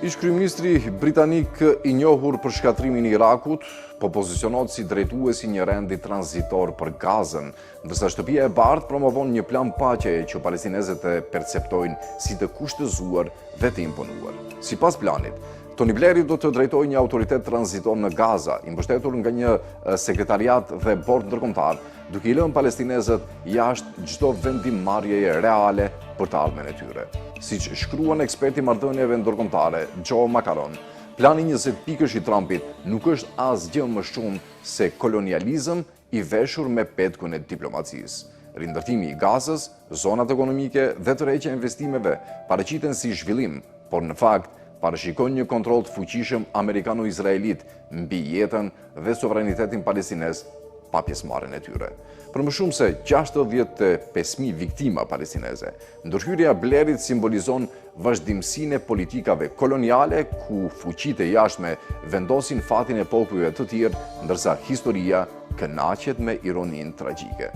Ish kryeministri britanik I njohur për shkatrimin e Irakut, po pozicionohet si drejtuesi një rendi tranzitor për Gazën, ndërsa Shtëpia e Bardhë promovon një plan paqeje që palestinezët e perceptojnë si të kushtëzuar dhe të imponuar. Sipas planit, Tony Blairi do të drejtojë një autoritet tranzitor në Gaza, I mbështetur nga një sekretariat dhe bord ndërkombëtar, duke I lënë palestinezët jashtë çdo vendimmarrjeje reale për të ardhmen e tyre. Siç shkruan eksperti marrëdhënieve ndërkombëtare Joe Macaron, plani 20 pikësh I Trumpit nuk është asgjë më shumë se kolonializëm I veshur me petkun e diplomacisë. Rindërtimi I Gazës, zonat ekonomike dhe tërheqja e investimeve paraqiten si zhvillim, por në fakt parashikojnë një kontroll të fuqishëm amerikano-izraelit mbi jetën dhe sovranitetin palestinez pa pjesëmarrjen e tyre. Për më shumë se 65.000 viktima palestineze, ndërhyrja e Blairit simbolizon vazhdimsinë e politikave koloniale ku fuqitë e jashtme vendosin fatin e popujve të tjerë, ndërsa historia kënaqet me ironinë tragjike.